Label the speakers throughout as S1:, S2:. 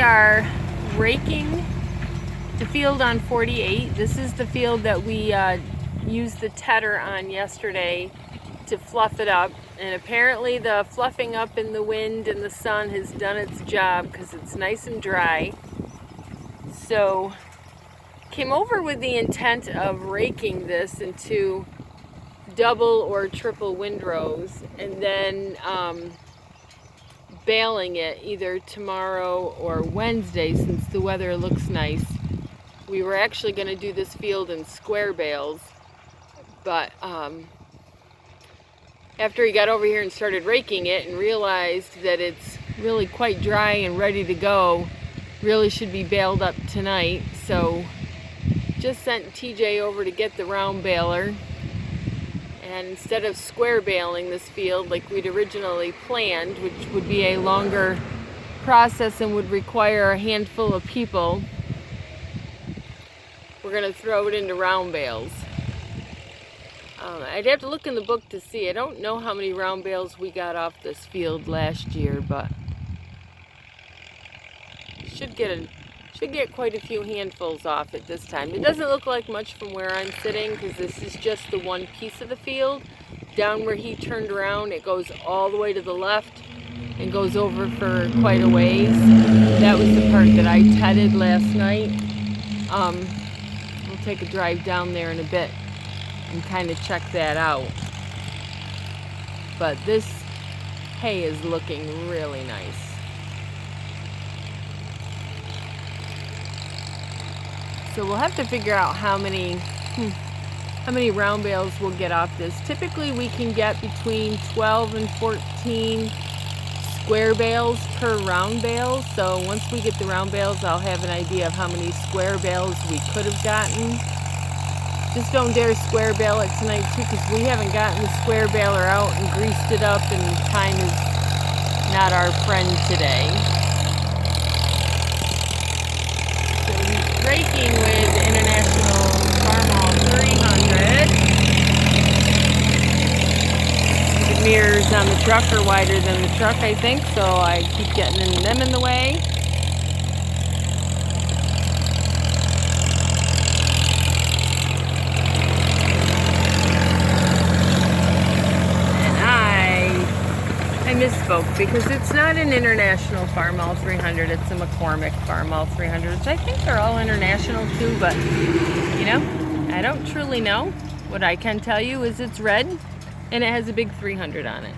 S1: are raking the field on 48. This is the field that we used the tedder on yesterday to fluff it up. And apparently the fluffing up in the wind and the sun has done its job because it's nice and dry. So came over with the intent of raking this into double or triple windrows and then baling it either tomorrow or Wednesday since the weather looks nice. We were actually going to do this field in square bales, but after he got over here and started raking it and realized that it's really quite dry and ready to go, really should be baled up tonight. So just sent TJ over to get the round baler, and instead of square baling this field like we'd originally planned, which would be a longer process and would require a handful of people, we're going to throw it into round bales. I'd have to look in the book to see. I don't know how many round bales we got off this field last year, but should get quite a few handfuls off it this time. It doesn't look like much from where I'm sitting because this is just the one piece of the field. Down where he turned around, it goes all the way to the left and goes over for quite a ways. That was the part that I tedded last night. We'll take a drive down there in a bit and kind of check that out. But this hay is looking really nice. So we'll have to figure out how many round bales we'll get off this. Typically we can get between 12 and 14 square bales per round bale. So once we get the round bales, I'll have an idea of how many square bales we could have gotten. Just don't dare square bale it tonight too, because we haven't gotten the square baler out and greased it up, and time is not our friend today. So he's raking with International Farmall 300. The mirrors on the truck are wider than the truck, I think, so I keep getting them in the way. I misspoke because it's not an International Farmall 300, it's a McCormick Farmall 300, which I think they're all international too, but you know, I don't truly know. What I can tell you is it's red and it has a big 300 on it.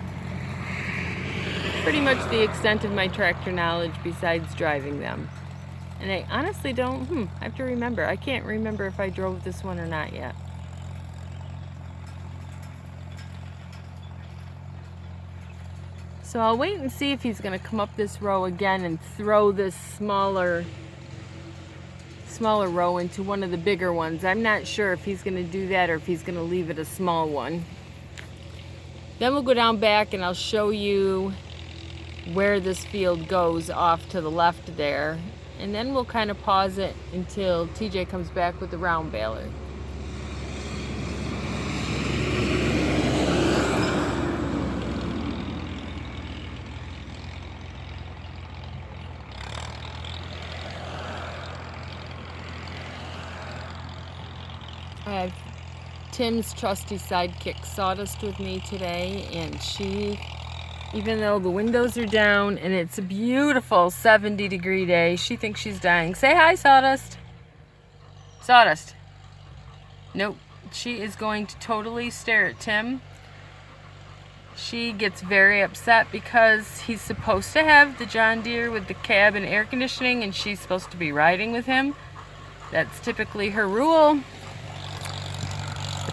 S1: Pretty much the extent of my tractor knowledge besides driving them. And I honestly don't, I have to remember. I can't remember if I drove this one or not yet. So I'll wait and see if he's going to come up this row again and throw this smaller row into one of the bigger ones. I'm not sure if he's going to do that or if he's going to leave it a small one. Then we'll go down back and I'll show you where this field goes off to the left there. And then we'll kind of pause it until TJ comes back with the round baler. I have Tim's trusty sidekick Sawdust with me today, and she, even though the windows are down and it's a beautiful 70-degree day, she thinks she's dying. Say hi, Sawdust. Sawdust. Nope. She is going to totally stare at Tim. She gets very upset because he's supposed to have the John Deere with the cab and air conditioning, and she's supposed to be riding with him. That's typically her rule.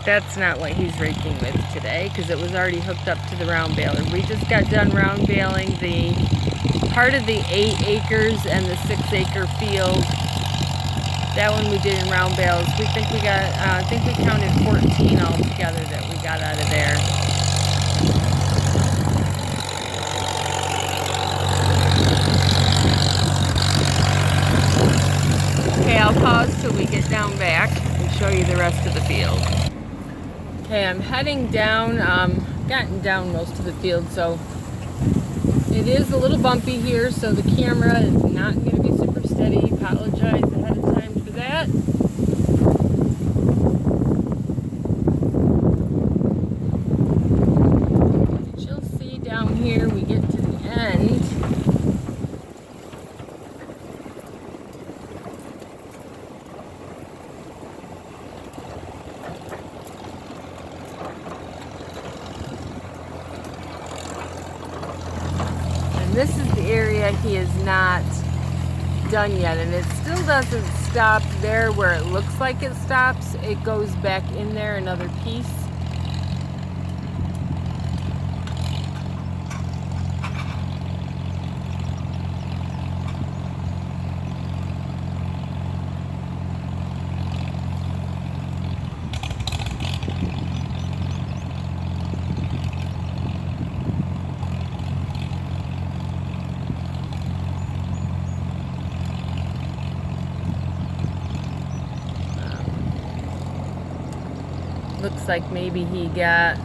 S1: That's not what he's raking with today because it was already hooked up to the round baler. We just got done round baling the part of the 8 acres and the 6-acre field. That one we did in round bales. We think we got, I think we counted 14 altogether that we got out of there. Okay, I'll pause till we get down back and show you the rest of the field. Okay, I'm heading down, gotten down most of the field, so it is a little bumpy here, so the camera is not going to be super steady. Apologize ahead of time for that. But you'll see down here we get to the end. This is the area he is not done yet, and it still doesn't stop there where it looks like it stops. It goes back in there another piece. Looks like maybe he got,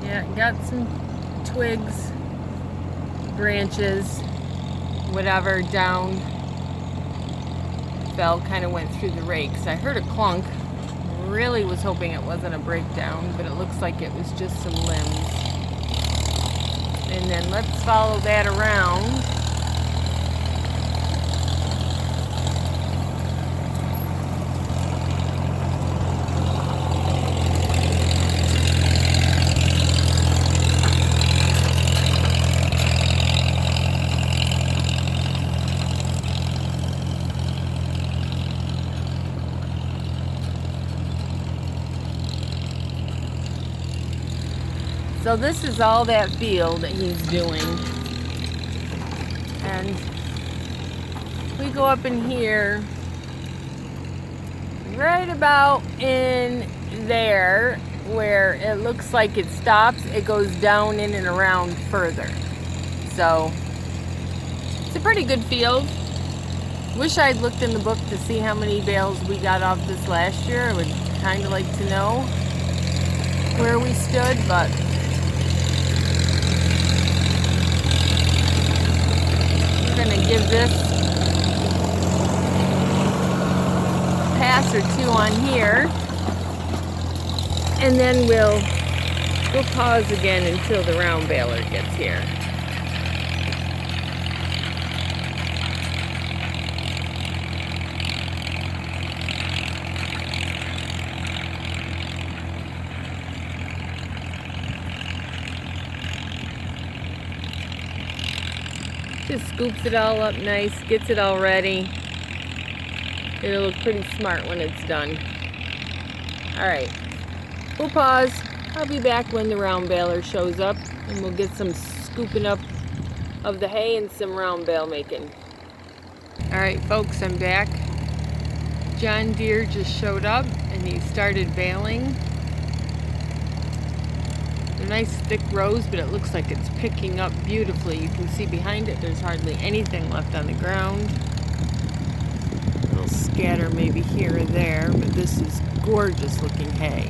S1: yeah, got some twigs, branches, whatever down, fell, kind of went through the rakes. I heard a clunk, really was hoping it wasn't a breakdown, but it looks like it was just some limbs. And then let's follow that around. So this is all that field that he's doing. And we go up in here, right about in there where it looks like it stops, it goes down in and around further. So it's a pretty good field. Wish I'd looked in the book to see how many bales we got off this last year. I would kind of like to know where we stood, but we're going to give this a pass or two on here, and then we'll pause again until the round baler gets here. Just scoops it all up nice, gets it all ready. It'll look pretty smart when it's done. Alright, we'll pause. I'll be back when the round baler shows up, and we'll get some scooping up of the hay and some round bale making. Alright folks, I'm back. John Deere just showed up and he started baling. They're nice thick rows, but it looks like it's picking up beautifully. You can see behind it there's hardly anything left on the ground. A little scatter maybe here or there, but this is gorgeous looking hay.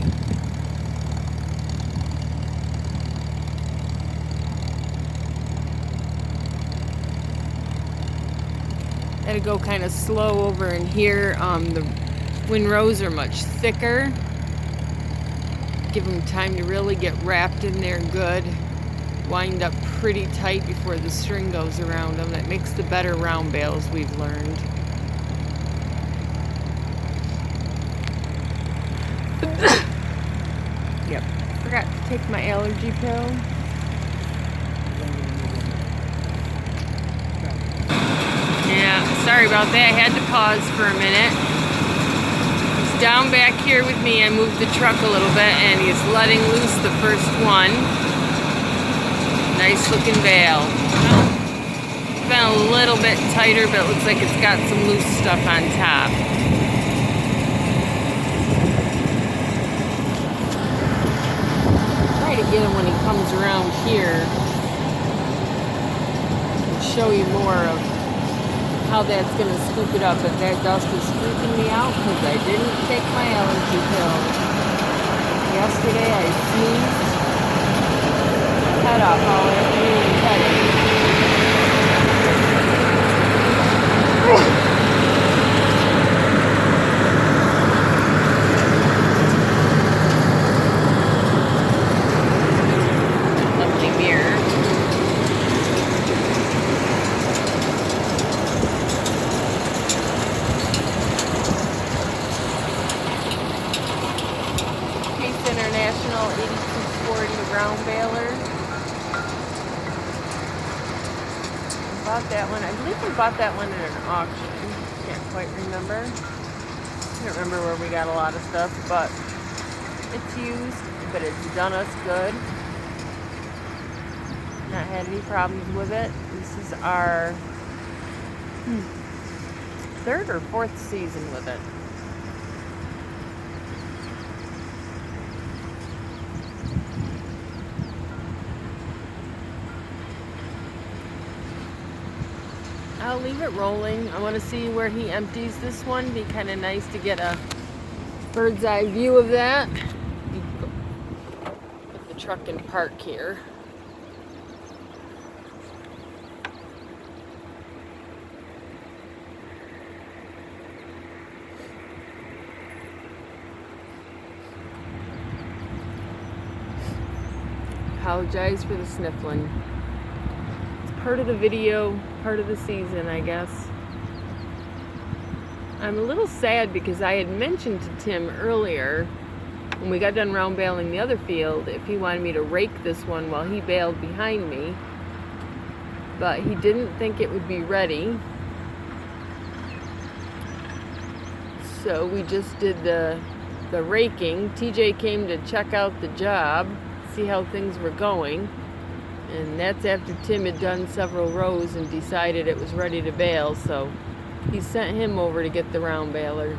S1: Gotta go kind of slow over in here. The windrows are much thicker. Give them time to really get wrapped in there good. Wind up pretty tight before the string goes around them. That makes the better round bales, we've learned. Yep, forgot to take my allergy pill. Yeah, sorry about that. I had to pause for a minute. Down back here with me, I moved the truck a little bit and he's letting loose the first one. Nice looking bale. It's been a little bit tighter, but it looks like it's got some loose stuff on top. Try to get him when he comes around here and show you more of how that's going to scoop it up, but that dust is freaking me out because I didn't take my allergy pill. Yesterday I sneezed, that up all afternoon and lovely mirror. International 8240 round baler. I bought that one. I believe we bought that one at an auction. Can't quite remember. Can't remember where we got a lot of stuff, but it's used, but it's done us good. Not had any problems with it. This is our third or fourth season with it. I'll leave it rolling. I want to see where he empties this one. Be kind of nice to get a bird's eye view of that. Put the truck in park here. Apologize for the sniffling. Part of the video, part of the season, I guess. I'm a little sad because I had mentioned to Tim earlier when we got done round baling the other field if he wanted me to rake this one while he baled behind me, but he didn't think it would be ready, so we just did the raking. TJ came to check out the job, see how things were going. And that's after Tim had done several rows and decided it was ready to bale, so he sent him over to get the round baler.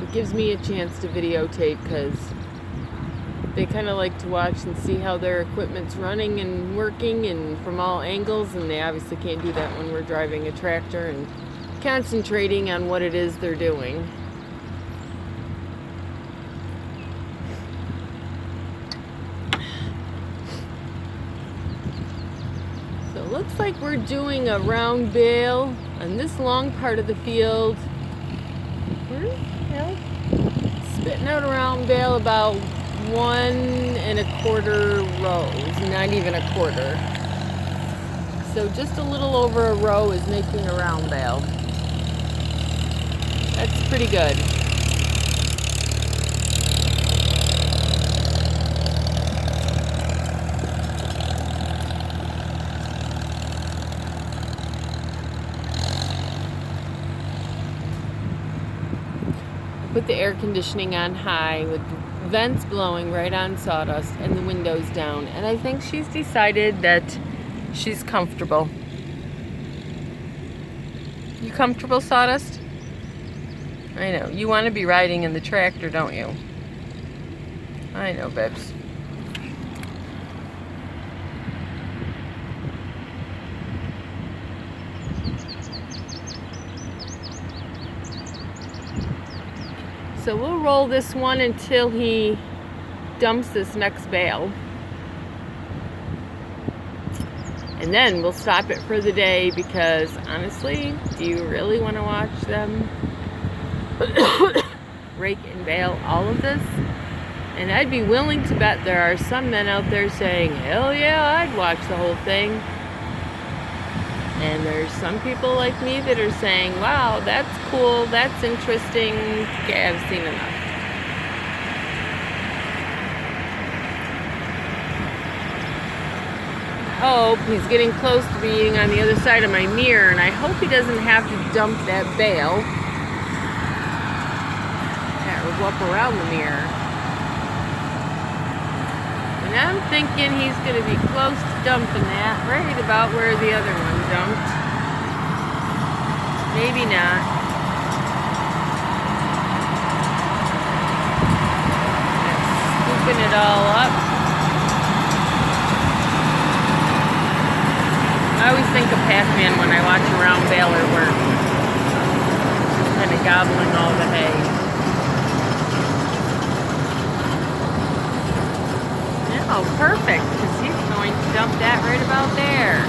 S1: It gives me a chance to videotape because they kind of like to watch and see how their equipment's running and working and from all angles, and they obviously can't do that when we're driving a tractor and concentrating on what it is they're doing. Looks like we're doing a round bale on this long part of the field. We're spitting out a round bale about 1 1/4 rows, not even a quarter. So just a little over a row is making a round bale. That's pretty good. Put the air conditioning on high with vents blowing right on sawdust and the windows down, and I think she's decided that she's comfortable. You comfortable, Sawdust? I know, you want to be riding in the tractor, don't you? I know, babes. So we'll roll this one until he dumps this next bale. And then we'll stop it for the day because honestly, do you really want to watch them rake and bale all of this? And I'd be willing to bet there are some men out there saying, hell yeah, I'd watch the whole thing. And there's some people like me that are saying, wow, that's cool, that's interesting, okay, I've seen enough. Hope he's getting close to being on the other side of my mirror, and I hope he doesn't have to dump that bale. Yeah, we'll go up around the mirror. And I'm thinking he's going to be close to dumping that, right about where the other one dumped. Maybe not. Scooping it all up. I always think of Pac-Man when I watch a round baler work. Kind of gobbling all the hay. Oh, perfect, because he's going to dump that right about there.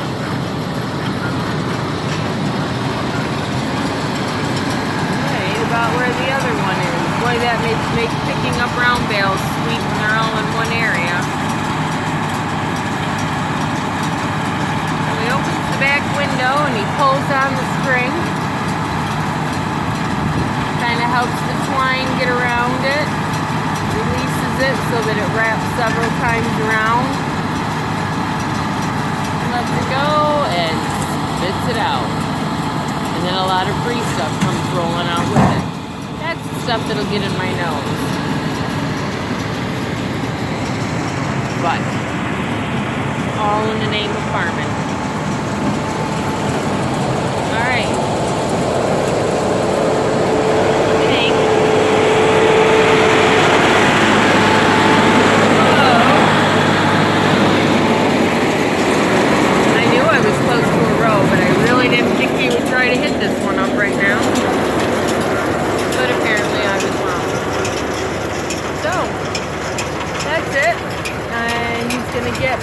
S1: Right about where the other one is. Boy, that makes picking up round bales sweet when they're all in one area. So he opens the back window and he pulls on the string. Kind of helps the twine get around it. Releases it so that it wraps several times around. Lets it go and spits it out. And then a lot of free stuff comes rolling out with it. That's the stuff that'll get in my nose. But all in the name of farming. Alright. Try to hit this one up right now, but apparently I was wrong. So that's it, and he's gonna get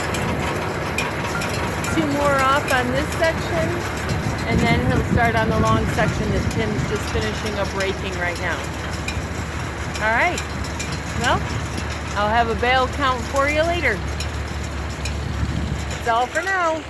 S1: 2 more off on this section, and then he'll start on the long section that Tim's just finishing up raking right now. All right, well, I'll have a bale count for you later. That's all for now.